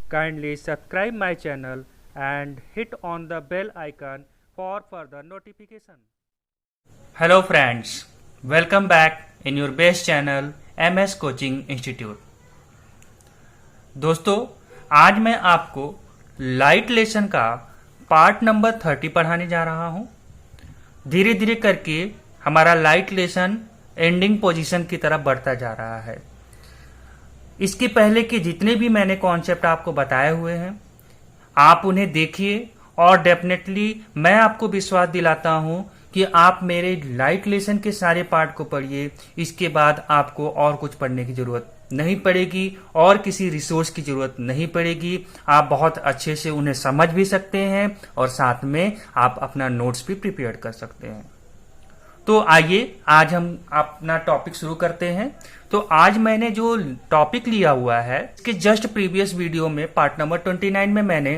Kindly subscribe my channel and hit on the bell icon for further notification. Hello friends, welcome back in your best channel MS Coaching Institute. दोस्तों, आज मैं आपको light lesson का part number 30 पढ़ाने जा रहा हूं। धीरे धीरे करके हमारा लाइट लेसन एंडिंग पोजीशन की तरफ बढ़ता जा रहा है। इसके पहले के जितने भी मैंने कॉन्सेप्ट आपको बताए हुए हैं, आप उन्हें देखिए और डेफिनेटली मैं आपको विश्वास दिलाता हूं कि आप मेरे लाइट लेसन के सारे पार्ट को पढ़िए। इसके बाद आपको और कुछ पढ़ने की जरूरत नहीं पड़ेगी और किसी रिसोर्स की जरूरत नहीं पड़ेगी। आप बहुत अच्छे से उन्हें समझ भी सकते हैं और साथ में आप अपना नोट्स भी प्रिपेयर कर सकते हैं। तो आइए आज हम अपना टॉपिक शुरू करते हैं। तो आज मैंने जो टॉपिक लिया हुआ है, इसके जस्ट प्रीवियस वीडियो में पार्ट नंबर 29 में मैंने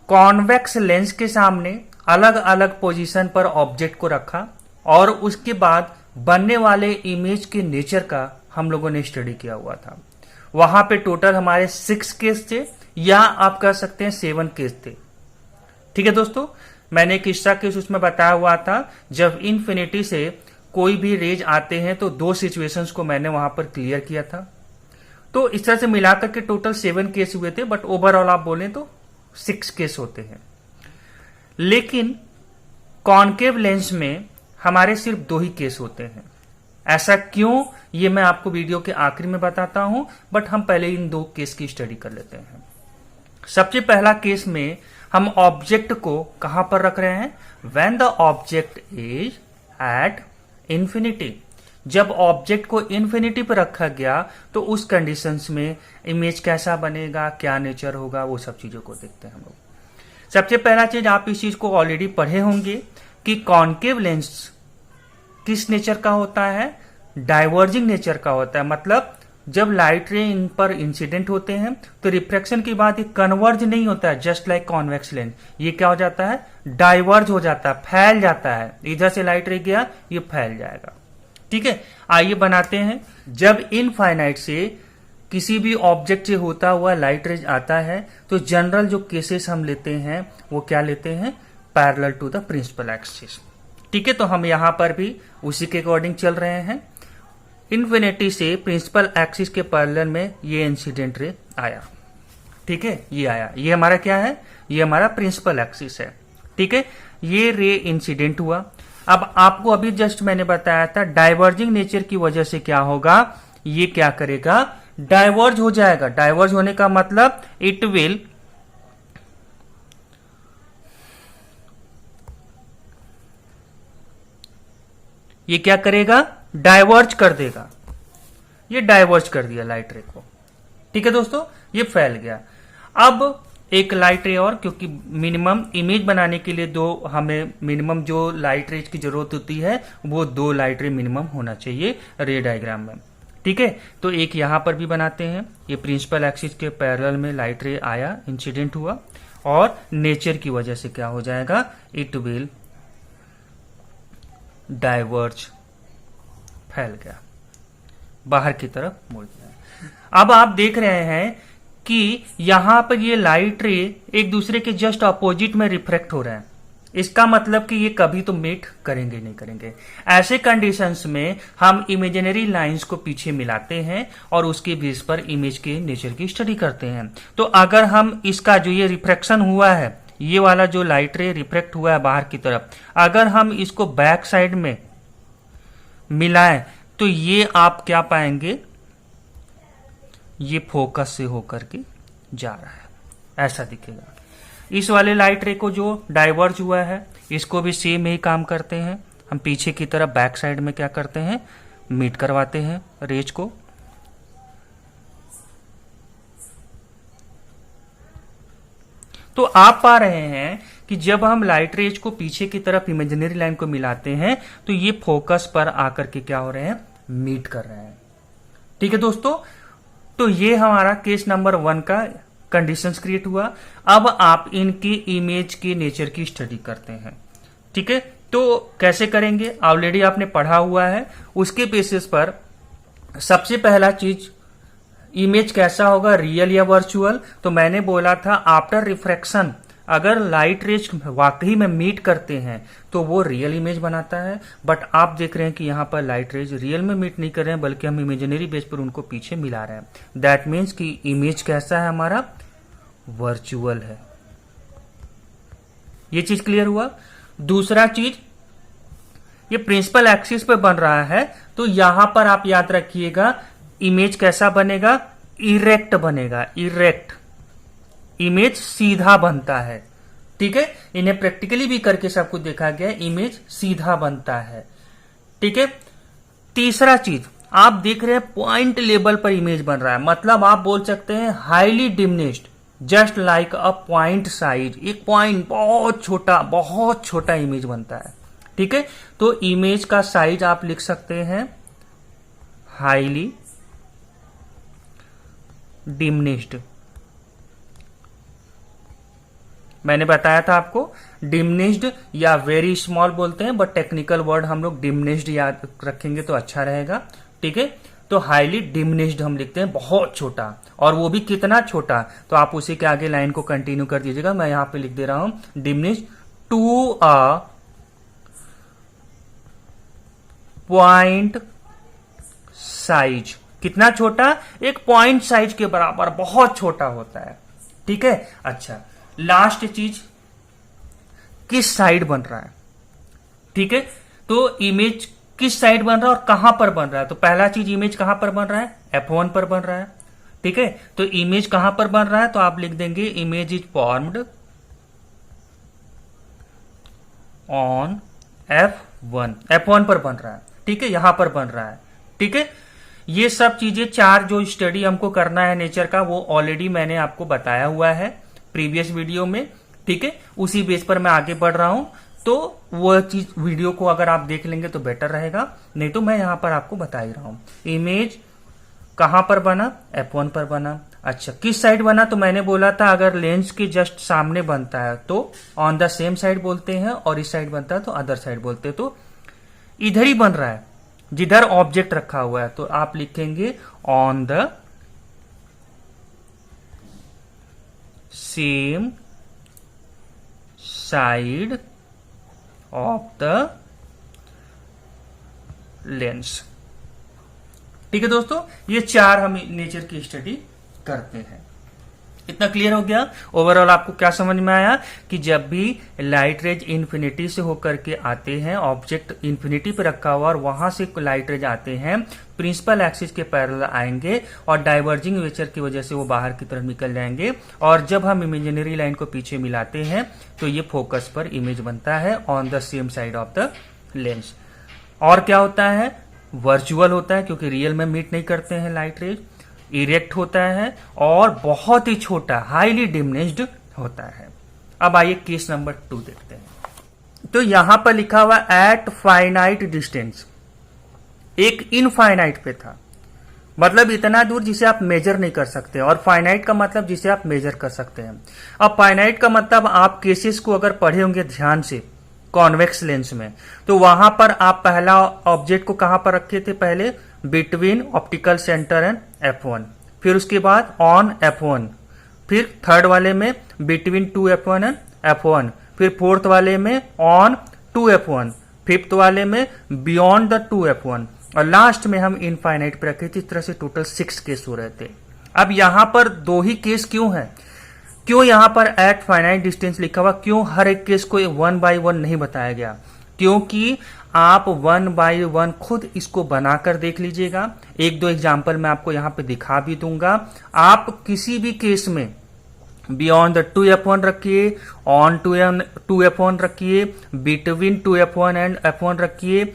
कॉन्वेक्स लेंस के सामने अलग अलग पोजीशन पर ऑब्जेक्ट को रखा और उसके बाद बनने वाले इमेज के नेचर का हम लोगों ने स्टडी किया हुआ था। वहां पे टोटल हमारे 6 केस थे या आप कह सकते हैं 7 केस थे। ठीक है दोस्तों, मैंने एक हिस्सा केस उसमें बताया हुआ था। जब इन्फिनिटी से कोई भी रेज आते हैं तो 2 सिचुएशंस को मैंने वहां पर क्लियर किया था। तो इस तरह से मिलाकर के टोटल 7 केस हुए थे, बट ओवरऑल आप बोलें तो 6 केस होते हैं। लेकिन कॉनकेव लेंस में हमारे सिर्फ 2 ही केस होते हैं। ऐसा क्यों, ये मैं आपको वीडियो के आखिर में बताता हूं, बट हम पहले इन 2 केस की स्टडी कर लेते हैं। सबसे पहला केस में हम ऑब्जेक्ट को कहां पर रख रहे हैं? When the object is at infinity. जब ऑब्जेक्ट को इंफिनिटी पर रखा गया तो उस कंडीशंस में इमेज कैसा बनेगा, क्या नेचर होगा, वो सब चीजों को देखते हैं हम लोग। सबसे पहला चीज, आप इस चीज को ऑलरेडी पढ़े होंगे कि कॉनकेव लेंस किस नेचर का होता है? डाइवर्जिंग नेचर का होता है। मतलब जब लाइट रे इन पर इंसिडेंट होते हैं तो रिफ्रैक्शन के बाद ये कन्वर्ज नहीं होता है, जस्ट लाइक कॉन्वेक्स लेंस। ये क्या हो जाता है? डाइवर्ज हो जाता है, फैल जाता है। इधर से लाइट रे गया, ये फैल जाएगा। ठीक है, आइए बनाते हैं। जब इनफाइनाइट से किसी भी ऑब्जेक्ट से होता हुआ लाइट रेज आता है तो जनरल जो केसेस हम लेते हैं वो क्या लेते हैं? Parallel to the principal axis. ठीक है, तो हम यहां पर भी उसी के अकॉर्डिंग चल रहे हैं। इन्फिनिटी से प्रिंसिपल एक्सिस के पैरेलल में ये इंसिडेंट रे आया। ठीक है, ये आया, ये हमारा क्या है? ये हमारा प्रिंसिपल एक्सिस है। ठीक है, ये रे इंसिडेंट हुआ। अब आपको अभी जस्ट मैंने बताया था डाइवर्जिंग नेचर की वजह से क्या होगा? ये क्या करेगा? डाइवर्ज हो जाएगा। डाइवर्ज होने का मतलब इट विल ये क्या करेगा? डाइवर्ज कर देगा। ये डाइवर्ज कर दिया लाइट रे को। ठीक है दोस्तों, ये फैल गया। अब एक लाइट रे और, क्योंकि मिनिमम इमेज बनाने के लिए 2 हमें मिनिमम जो लाइट रेज की जरूरत होती है वो 2 लाइट रे मिनिमम होना चाहिए रे डायग्राम में। ठीक है, तो एक यहां पर भी बनाते हैं। ये प्रिंसिपल एक्सिस के पैरेलल में लाइट रे आया, इंसिडेंट हुआ और नेचर की वजह से क्या हो जाएगा? इट विल डाइवर्ज, फैल गया, बाहर की तरफ मुड़ गया। अब आप देख रहे हैं कि यहां पर ये लाइट रे एक दूसरे के जस्ट अपोजिट में रिफ्लेक्ट हो रहे हैं। इसका मतलब कि ये कभी तो मीट करेंगे नहीं करेंगे। ऐसे कंडीशंस में हम इमेजिनरी लाइंस को पीछे मिलाते हैं और उसके बेस पर इमेज के नेचर की स्टडी करते हैं। तो अगर हम इसका जो ये रिफ्रैक्शन हुआ है, ये वाला जो लाइट रे रिफ्लेक्ट हुआ है बाहर की तरफ, अगर हम इसको बैक साइड में मिलाएं तो ये आप क्या पाएंगे? ये फोकस से होकर के जा रहा है, ऐसा दिखेगा। इस वाले लाइट रे को जो डाइवर्ज हुआ है, इसको भी सेम ही काम करते हैं। हम पीछे की तरफ बैक साइड में क्या करते हैं? मीट करवाते हैं रेज को। तो आप पा रहे हैं कि जब हम लाइट रेज को पीछे की तरफ इमेजिनरी लाइन को मिलाते हैं तो ये फोकस पर आकर के क्या हो रहे हैं? मीट कर रहे हैं। ठीक है दोस्तों, तो ये हमारा केस नंबर 1 का कंडीशंस क्रिएट हुआ। अब आप इनकी इमेज के नेचर की स्टडी करते हैं। ठीक है, तो कैसे करेंगे? ऑलरेडी आपने पढ़ा हुआ है। उसके बेसिस पर सबसे पहला चीज इमेज कैसा होगा, रियल या वर्चुअल? तो मैंने बोला था आफ्टर रिफ्रैक्शन अगर लाइट रेज वाकई में मीट करते हैं तो वो रियल इमेज बनाता है। बट आप देख रहे हैं कि यहां पर लाइट रेज रियल में मीट नहीं कर रहे हैं, बल्कि हम इमेजिनरी बेस पर उनको पीछे मिला रहे हैं। दैट मीन्स कि इमेज कैसा है हमारा, वर्चुअल है। ये चीज क्लियर हुआ। दूसरा चीज, ये प्रिंसिपल एक्सिस पे बन रहा है, तो यहां पर आप याद रखिएगा इमेज कैसा बनेगा, इरेक्ट बनेगा। इरेक्ट इमेज सीधा बनता है, ठीक है। इन्हें प्रैक्टिकली भी करके सब कुछ देखा गया, इमेज सीधा बनता है, ठीक है। तीसरा चीज, आप देख रहे हैं पॉइंट लेवल पर इमेज बन रहा है, मतलब आप बोल सकते हैं हाईली डिमिनिश्ड, जस्ट लाइक अ पॉइंट साइज। एक पॉइंट बहुत छोटा इमेज बनता है, ठीक है। तो इमेज का साइज आप लिख सकते हैं हाईली डिमिनिश्ड। मैंने बताया था आपको डिमिनिश्ड या वेरी स्मॉल बोलते हैं, बट टेक्निकल वर्ड हम लोग डिमिनिश्ड याद रखेंगे तो अच्छा रहेगा, ठीक है। तो हाईली डिमिनिश्ड हम लिखते हैं, बहुत छोटा। और वो भी कितना छोटा, तो आप उसी के आगे लाइन को कंटिन्यू कर दीजिएगा। मैं यहां पे लिख दे रहा हूं diminished to a point size. कितना छोटा, एक पॉइंट साइज के बराबर, बहुत छोटा होता है, ठीक है। अच्छा, लास्ट चीज, किस साइड बन रहा है, ठीक है। तो इमेज किस साइड बन रहा है और कहां पर बन रहा है? तो पहला चीज, इमेज कहां पर बन रहा है, F1 पर बन रहा है, ठीक है। तो इमेज कहां पर बन रहा है, तो आप लिख देंगे image is formed on F1 पर बन रहा है, ठीक है, यहां पर बन रहा है, ठीक है। ये सब चीजें, चार जो स्टडी हमको करना है नेचर का, वो ऑलरेडी मैंने आपको बताया हुआ है प्रीवियस वीडियो में, ठीक है। उसी बेस पर मैं आगे बढ़ रहा हूं, तो वो चीज वीडियो को अगर आप देख लेंगे तो बेटर रहेगा, नहीं तो मैं यहां पर आपको बता ही रहा हूं। इमेज कहां पर बना, F1 पर बना। अच्छा, किस साइड बना, तो मैंने बोला था अगर लेंस के जस्ट सामने बनता है तो ऑन द सेम साइड बोलते हैं, और इस साइड बनता है तो अदर साइड बोलते हैं। तो इधर ही बन रहा है जिधर ऑब्जेक्ट रखा हुआ है, तो आप लिखेंगे on the same side of the lens, ठीक है दोस्तों। ये चार हम नेचर की स्टडी करते हैं। इतना क्लियर हो गया। ओवरऑल आपको क्या समझ में आया कि जब भी लाइट रेज इन्फिनिटी से होकर के आते हैं, ऑब्जेक्ट इन्फिनिटी पे रखा हुआ और वहां से लाइट रेज आते हैं, प्रिंसिपल एक्सिस के पैरेलल आएंगे और डाइवर्जिंग नेचर की वजह से वो बाहर की तरफ निकल जाएंगे, और जब हम इमेजिनरी लाइन को पीछे मिलाते हैं तो ये फोकस पर इमेज बनता है on the same side of the lens. और क्या होता है, वर्चुअल होता है क्योंकि रियल में मीट नहीं करते हैं लाइट रेज, इरेक्ट होता है और बहुत ही छोटा, हाईली डिमिनिश्ड होता है। अब आइए केस नंबर 2 देखते हैं। तो यहां पर लिखा हुआ एट फाइनाइट डिस्टेंस, एक इनफाइनाइट पे था, मतलब इतना दूर जिसे आप मेजर नहीं कर सकते, और फाइनाइट का मतलब जिसे आप मेजर कर सकते हैं। अब फाइनाइट का मतलब आप केसेस को अगर पढ़े होंगे ध्यान से कॉन्वेक्स लेंस में, तो वहां पर आप पहला ऑब्जेक्ट को कहां पर रखे थे, पहले between optical centre and F1, फिर उसके बाद ऑन F1, फिर थर्ड वाले में बिटवीन 2F1 एंड F1, फिर फोर्थ वाले में ऑन 2F1, फिफ्थ वाले में बियॉन्ड द 2F1, और लास्ट में हम इनफाइनाइट पे रखे थे। इस तरह से टोटल 6 केस हो रहे थे। अब यहां पर 2 ही केस क्यों है, क्यों यहां पर एट फाइनाइट डिस्टेंस लिखा हुआ, क्यों हर एक केस को 1 by 1 नहीं बताया गया? क्योंकि आप 1 by 1 खुद इसको बनाकर देख लीजिएगा। 1-2 एग्जाम्पल मैं आपको यहां पे दिखा भी दूंगा। आप किसी भी केस में बियॉन्ड द 2F1 रखिए, ऑन 2F1 रखिए, बिटवीन 2F1 एंड F1 रखिए,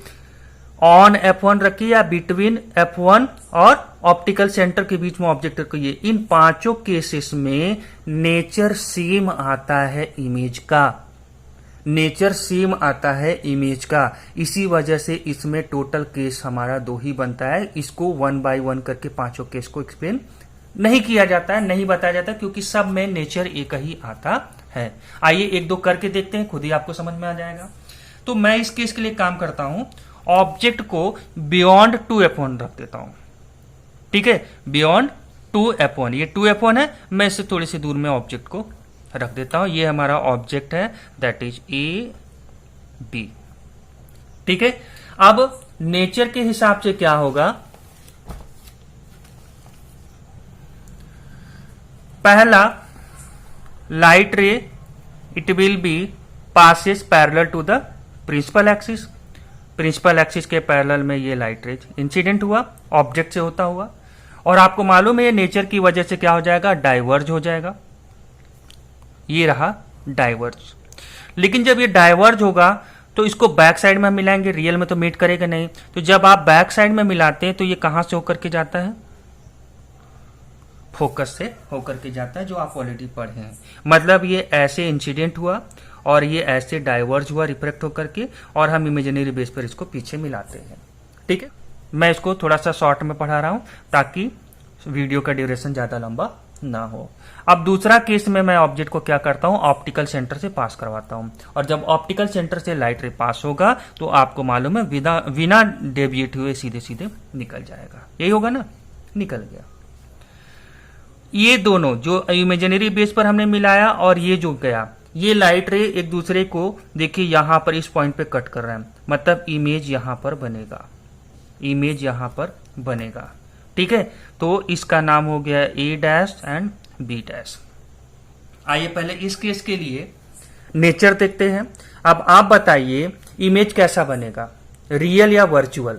ऑन F1 रखिए, या बिटवीन F1 और ऑप्टिकल सेंटर के बीच में ऑब्जेक्ट रखिए। इन पांचों केसेस में नेचर सेम आता है इमेज का, नेचर सेम आता है इमेज का। इसी वजह से इसमें टोटल केस हमारा 2 ही बनता है। इसको 1 by 1 करके पांचों केस को एक्सप्लेन नहीं किया जाता है, नहीं बताया जाता, क्योंकि सब में नेचर एक ही आता है। आइए 1-2 करके देखते हैं, खुद ही आपको समझ में आ जाएगा। तो मैं इस केस के लिए काम करता हूं, ऑब्जेक्ट को बियॉन्ड 2F1 रख देता हूं, ठीक है, बियॉन्ड 2F1, ये 2F1 है। मैं इससे थोड़ी सी दूर में ऑब्जेक्ट को रख देता हूं। ये हमारा ऑब्जेक्ट है, दैट इज ए बी। ठीक है, अब नेचर के हिसाब से क्या होगा, पहला light ray it will be passes parallel to the principal axis. Principal axis के पैरेलल में ये लाइट रे इंसिडेंट हुआ, ऑब्जेक्ट से होता हुआ, और आपको मालूम है ये नेचर की वजह से क्या हो जाएगा, डाइवर्ज हो जाएगा। ये रहा डाइवर्ज। लेकिन जब ये डाइवर्ज होगा तो इसको बैक साइड में मिलाएंगे, रियल में तो मीट करेगा नहीं। तो जब आप बैक साइड में मिलाते हैं तो ये कहां से होकर के जाता है, फोकस से होकर के जाता है, जो आप ऑलरेडी पढ़े हैं। मतलब ये ऐसे इंसिडेंट हुआ और ये ऐसे डाइवर्ज हुआ रिफ्रैक्ट होकर के, और हम इमेजिनरी बेस पर इसको पीछे मिलाते हैं। ठीक है, मैं इसको थोड़ा सा शॉर्ट में पढ़ा रहा हूं ताकि वीडियो का ड्यूरेशन ज्यादा लंबा ना हो। अब दूसरा केस में मैं ऑब्जेक्ट को क्या करता हूं, ऑप्टिकल सेंटर से पास करवाता हूं, और जब ऑप्टिकल सेंटर से लाइट रे पास होगा तो आपको मालूम है बिना डेविएट हुए सीधे सीधे निकल जाएगा। यही होगा ना, निकल गया। ये दोनों जो इमेजिनरी बेस पर हमने मिलाया और ये जो गया, ये लाइट रे एक दूसरे को देखिए यहां पर इस पॉइंट पे कट कर रहे हैं, मतलब इमेज यहां पर बनेगा, इमेज यहां पर बनेगा। ठीक है, तो इसका नाम हो गया ए डैश एंड बी डैश। आइए पहले इस केस के लिए नेचर देखते हैं। अब आप बताइए इमेज कैसा बनेगा, रियल या वर्चुअल।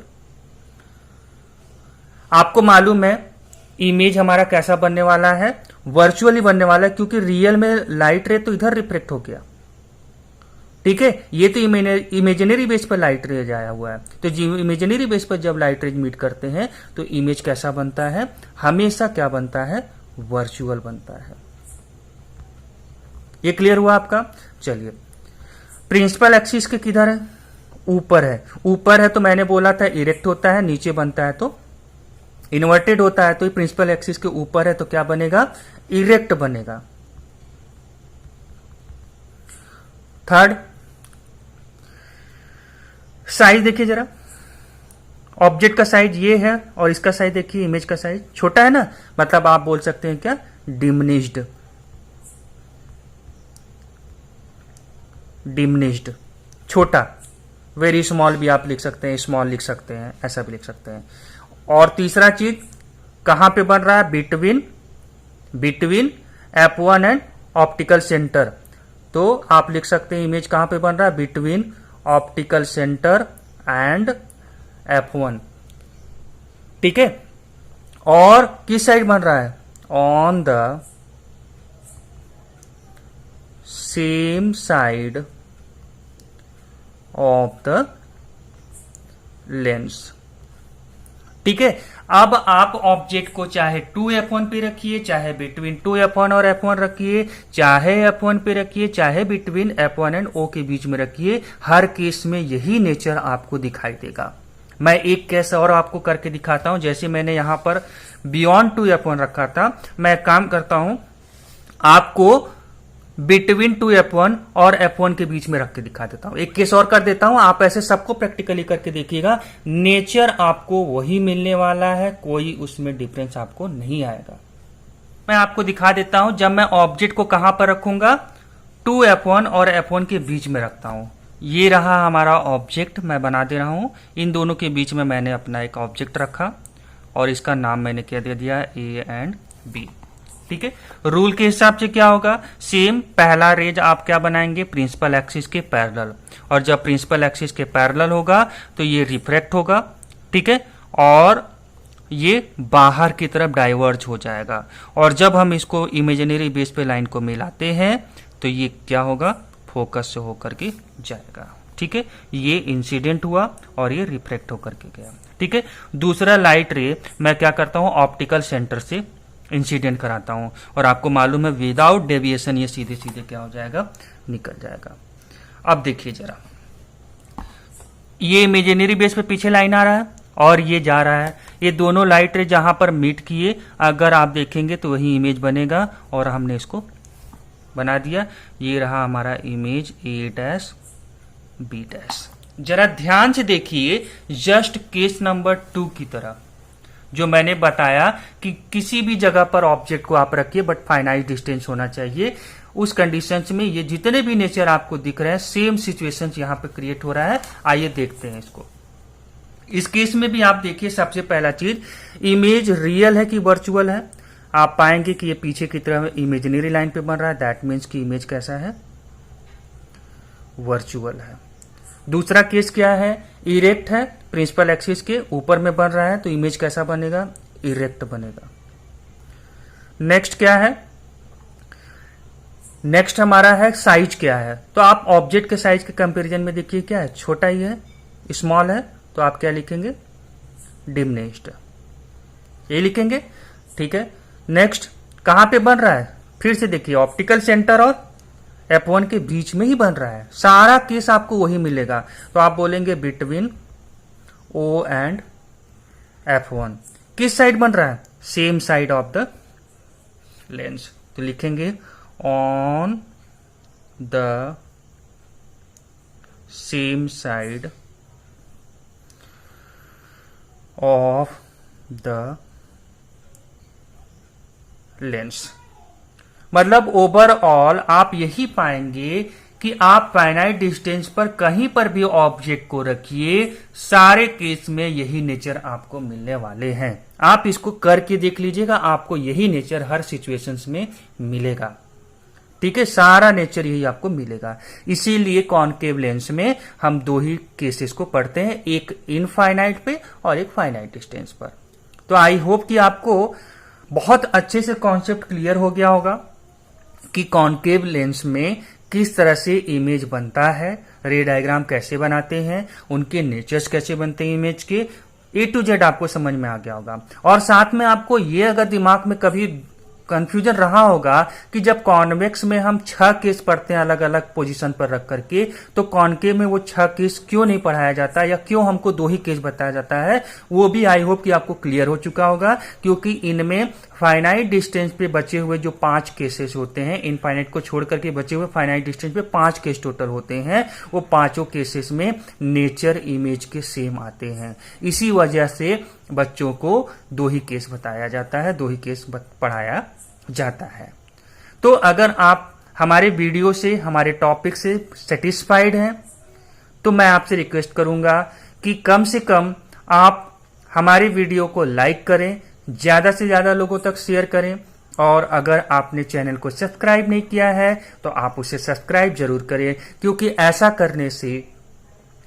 आपको मालूम है इमेज हमारा कैसा बनने वाला है, वर्चुअली बनने वाला है, क्योंकि रियल में लाइट रे तो इधर रिफ्लेक्ट हो गया। ठीक है, ये तो इमेजिनरी बेस पर लाइट रेज आया हुआ है। तो इमेजिनरी बेस पर जब लाइट रेज मीट करते हैं तो इमेज कैसा बनता है, हमेशा क्या बनता है, वर्चुअल बनता है। ये क्लियर हुआ आपका। चलिए, प्रिंसिपल एक्सिस के किधर है, ऊपर है। ऊपर है तो मैंने बोला था इरेक्ट होता है, नीचे बनता है तो इन्वर्टेड होता है। तो प्रिंसिपल एक्सिस के ऊपर है तो क्या बनेगा, इरेक्ट बनेगा। थर्ड, साइज देखिए जरा, ऑब्जेक्ट का साइज ये है और इसका साइज देखिए, इमेज का साइज छोटा है ना, मतलब आप बोल सकते हैं क्या, डिमिनिश्ड, डिमिनिश्ड, छोटा। वेरी स्मॉल भी आप लिख सकते हैं, स्मॉल लिख सकते हैं, ऐसा भी लिख सकते हैं। और तीसरा चीज कहां पे बन रहा है, between F1 and optical centre. तो आप लिख सकते हैं इमेज कहां पे बन रहा है, between optical centre and F1। ठीक है, और किस साइड बन रहा है, on the same side of the lens. ठीक है, अब आप ऑब्जेक्ट को चाहे 2F1 पे रखिए, चाहे बिटवीन 2F1 और F1 रखिए, चाहे F1 पे रखिए, चाहे बिटवीन F1 एंड O के बीच में रखिए, हर केस में यही नेचर आपको दिखाई देगा। मैं एक केस और आपको करके दिखाता हूं। जैसे मैंने यहां पर बियॉन्ड 2F1 रखा था, मैं काम करता हूं, आपको बिटवीन 2F1 और F1 के बीच में रख के दिखा देता हूं। एक केस और कर देता हूं, आप ऐसे सबको प्रैक्टिकली करके देखिएगा, नेचर आपको वही मिलने वाला है, कोई उसमें डिफरेंस आपको नहीं आएगा। मैं आपको दिखा देता हूं, जब मैं ऑब्जेक्ट को कहां पर रखूंगा, 2F1 और F1 के बीच में रखता हूं। ये रहा हमारा ऑब्जेक्ट, मैं बना दे रहा हूं। इन दोनों के बीच में मैंने अपना एक ऑब्जेक्ट रखा और इसका नाम मैंने क्या दे दिया, ए एंड बी। ठीक है, रूल के हिसाब से क्या होगा, सेम पहला रेज आप क्या बनाएंगे, प्रिंसिपल एक्सिस के पैरेलल, और जब प्रिंसिपल एक्सिस के पैरेलल होगा तो ये रिफ्रैक्ट होगा। ठीक है, और ये बाहर की तरफ डाइवर्ज हो जाएगा, और जब हम इसको इमेजिनरी बेस पे लाइन को मिलाते हैं तो ये क्या होगा, फोकस से होकर के जाएगा। ठीक है, ये इंसिडेंट हुआ और ये रिफ्लेक्ट होकर के गया। ठीक है, दूसरा लाइट रे मैं क्या करता हूं, ऑप्टिकल सेंटर से इंसिडेंट कराता हूं, और आपको मालूम है विदाउट डेविएशन ये सीधे सीधे क्या हो जाएगा, निकल जाएगा। अब देखिए जरा, ये इमेजिनरी बेस पे पीछे लाइन आ रहा है और ये जा रहा है, ये दोनों लाइट रे जहां पर मीट किए, अगर आप देखेंगे तो वही इमेज बनेगा, और हमने इसको बना दिया। ये रहा हमारा image A dash B dash. जरा ध्यान से देखिए, जस्ट केस नंबर 2 की तरह। जो मैंने बताया कि किसी भी जगह पर ऑब्जेक्ट को आप रखिए बट फाइनाइट डिस्टेंस होना चाहिए, उस कंडीशंस में ये जितने भी नेचर आपको दिख रहे हैं सेम सिचुएशंस यहां पे क्रिएट हो रहा है। आइए देखते हैं इसको। इस केस में भी आप देखिए, सबसे पहला चीज, इमेज रियल है कि वर्चुअल है। आप पाएंगे कि ये पीछे की तरफ इमेजिनरी लाइन पे बन रहा है, दैट मीन्स कि इमेज कैसा है, वर्चुअल है। दूसरा केस क्या है, इरेक्ट है, प्रिंसिपल एक्सिस के ऊपर में बन रहा है, तो इमेज कैसा बनेगा, इरेक्ट बनेगा। नेक्स्ट क्या है, नेक्स्ट हमारा है साइज क्या है। तो आप ऑब्जेक्ट के साइज के कंपैरिजन में देखिए क्या है, छोटा ही है, स्मॉल है, तो आप क्या लिखेंगे, डिमिनिश्ड, ये लिखेंगे। ठीक है। नेक्स्ट कहां पे बन रहा है, फिर से देखिए ऑप्टिकल सेंटर और F1 के बीच में ही बन रहा है, सारा केस आपको वही मिलेगा। तो आप बोलेंगे बिटवीन O एंड F1। किस साइड बन रहा है, same side of the lens, तो लिखेंगे on the same side of the lens. मतलब ओवरऑल आप यही पाएंगे कि आप फाइनाइट डिस्टेंस पर कहीं पर भी ऑब्जेक्ट को रखिए, सारे केस में यही नेचर आपको मिलने वाले हैं। आप इसको करके देख लीजिएगा, आपको यही नेचर हर सिचुएशंस में मिलेगा। ठीक है, सारा नेचर यही आपको मिलेगा। इसीलिए कॉनकेव लेंस में हम दो ही केसेस को पढ़ते हैं, एक इनफाइनाइट पे और एक फाइनाइट डिस्टेंस पर। तो आई होप कि आपको बहुत अच्छे से कॉन्सेप्ट क्लियर हो गया होगा कि कॉनकेव लेंस में किस तरह से इमेज बनता है, रे डायग्राम कैसे बनाते हैं, उनके नेचर्स कैसे बनते हैं इमेज के, A to Z आपको समझ में आ गया होगा। और साथ में आपको ये अगर दिमाग में कभी कंफ्यूजन रहा होगा कि जब कॉन्वेक्स में हम 6 केस पढ़ते हैं अलग अलग पोजीशन पर रख करके, तो कॉनकेव में वो 6 केस क्यों नहीं पढ़ाया जाता या क्यों हमको 2 ही केस बताया जाता है, वो भी आई होप कि आपको क्लियर हो चुका होगा। क्योंकि इनमें फाइनाइट डिस्टेंस पे बचे हुए जो 5 केसेस होते हैं, इनफाइनाइट को छोड़ करके बचे हुए फाइनाइट डिस्टेंस पे 5 केस टोटल होते हैं, वो पांचों केसेस में नेचर इमेज के सेम आते हैं। इसी वजह से बच्चों को 2 ही केस बताया जाता है, 2 ही केस पढ़ाया जाता है। तो अगर आप हमारे वीडियो से, हमारे टॉपिक से सेटिस्फाइड हैं, तो मैं आपसे रिक्वेस्ट करूंगा कि कम से कम आप हमारे वीडियो को लाइक करें, ज्यादा से ज्यादा लोगों तक शेयर करें, और अगर आपने चैनल को सब्सक्राइब नहीं किया है तो आप उसे सब्सक्राइब जरूर करें। क्योंकि ऐसा करने से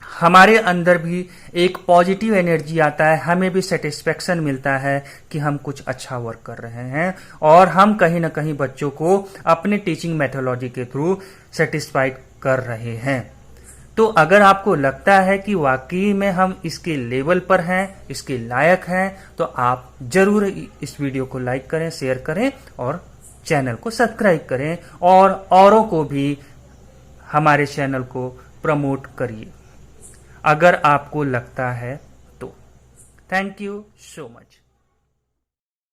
हमारे अंदर भी एक पॉजिटिव एनर्जी आता है, हमें भी सेटिस्फेक्शन मिलता है कि हम कुछ अच्छा वर्क कर रहे हैं और हम कहीं ना कहीं बच्चों को अपने टीचिंग मेथोडोलॉजी के थ्रू सेटिस्फाइड कर रहे हैं। तो अगर आपको लगता है कि वाकई में हम इसके लेवल पर हैं, इसके लायक हैं, तो आप जरूर इस वीडियो को लाइक करें, शेयर करें और चैनल को सब्सक्राइब करें, और औरों को भी हमारे चैनल को प्रमोट करिए अगर आपको लगता है तो। Thank you so much.